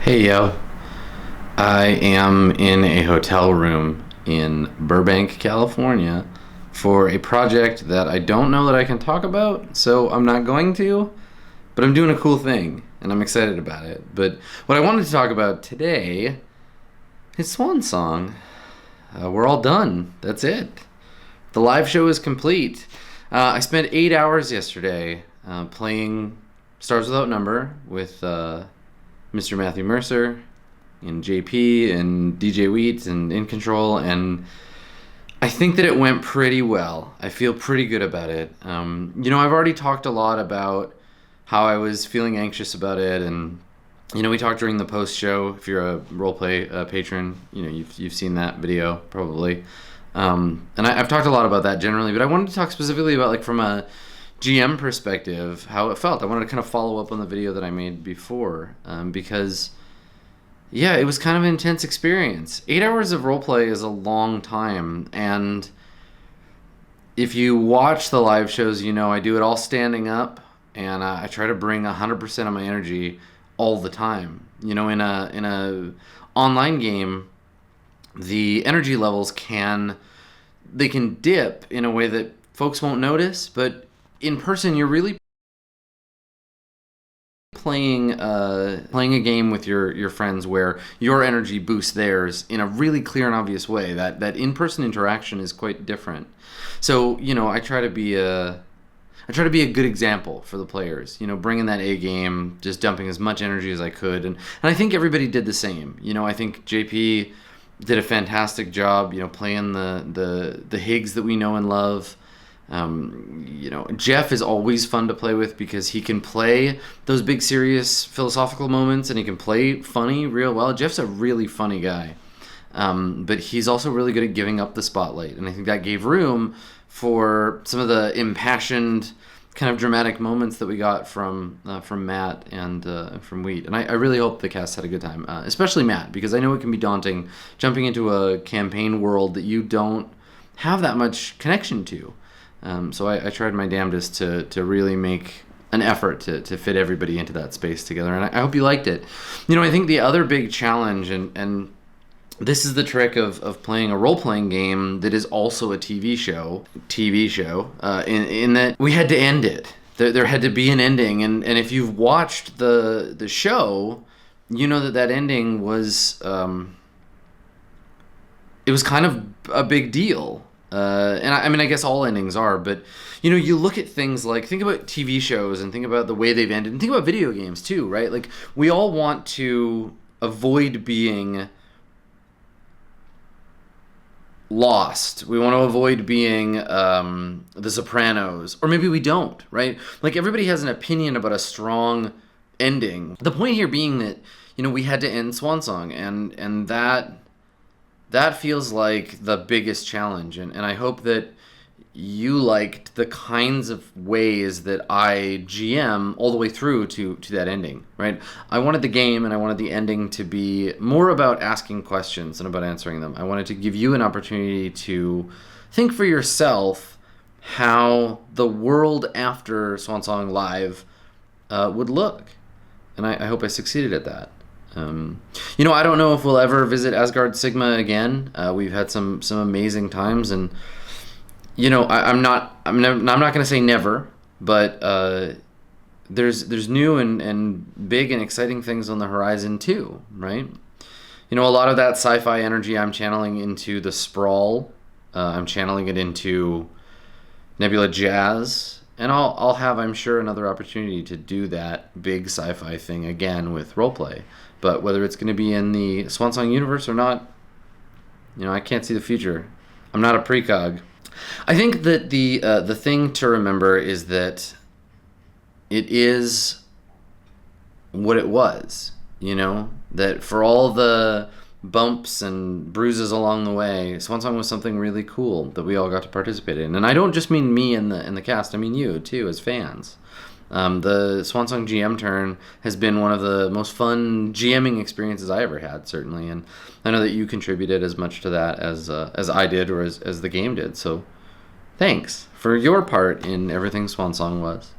Hey yo, I am in a hotel room in Burbank, California for a project that I don't know that I can talk about, so I'm not going to, but I'm doing a cool thing and I'm excited about it. But what I wanted to talk about today is Swan Song. We're all done. That's it. The live show is complete. I spent 8 hours yesterday playing Stars Without Number with Mr. Matthew Mercer and JP and DJ Wheat and In Control, and I think that it went pretty well. I feel pretty good about it. I've already talked a lot about how I was feeling anxious about it, and we talked during the post show. If you're a RollPlay patron, you've seen that video probably. I've talked a lot about that generally, but I wanted to talk specifically about, like, from a GM perspective, how it felt. I wanted to kind of follow up on the video that I made before, because yeah, it was kind of an intense experience. 8 hours of roleplay is a long time, and if you watch the live shows, I do it all standing up, and I try to bring 100% of my energy all the time. In a online game, the energy levels can dip in a way that folks won't notice, but in person you're really playing a game with your friends where your energy boosts theirs in a really clear and obvious way. That in-person interaction is quite different. So I try to be a good example for the players, bringing that A game, just dumping as much energy as I could, and I think everybody did the same. I think JP did a fantastic job, playing the Higgs that we know and love. Jeff is always fun to play with because he can play those big, serious, philosophical moments, and he can play funny real well. Jeff's a really funny guy, but he's also really good at giving up the spotlight, and I think that gave room for some of the impassioned, kind of dramatic moments that we got from Matt and from Wheat. And I really hope the cast had a good time, especially Matt, because I know it can be daunting jumping into a campaign world that you don't have that much connection to. So I tried my damnedest to really make an effort to fit everybody into that space together, and I hope you liked it. I think the other big challenge, and this is the trick of playing a role-playing game that is also a TV show, in that we had to end it. There had to be an ending, and if you've watched the show, you know that ending was, it was kind of a big deal. And I guess all endings are, but you look at things like, think about TV shows and think about the way they've ended, and think about video games too, right? Like, we all want to avoid being Lost. We want to avoid being The Sopranos, or maybe we don't, right? Like, everybody has an opinion about a strong ending. The point here being that we had to end Swan Song, and that feels like the biggest challenge, and I hope that you liked the kinds of ways that I GM all the way through to that ending, right? I wanted the game and I wanted the ending to be more about asking questions than about answering them. I wanted to give you an opportunity to think for yourself how the world after Swan Song Live would look, and I hope I succeeded at that. I don't know if we'll ever visit Asgard Sigma again. We've had some amazing times, and I'm not going to say never, but there's new and big and exciting things on the horizon too, right? A lot of that sci-fi energy I'm channeling into the Sprawl. I'm channeling it into Nebula Jazz. And I'll have, I'm sure, another opportunity to do that big sci-fi thing again with roleplay. But whether it's going to be in the Swan Song universe or not, I can't see the future. I'm not a precog. I think that the thing to remember is that it is what it was. That for all the bumps and bruises along the way, Swan Song was something really cool that we all got to participate in. And I don't just mean me and the cast, I mean you too as fans. The Swan Song GM turn has been one of the most fun GMing experiences I ever had, certainly, and I know that you contributed as much to that as I did, or as the game did. So thanks for your part in everything Swan Song was.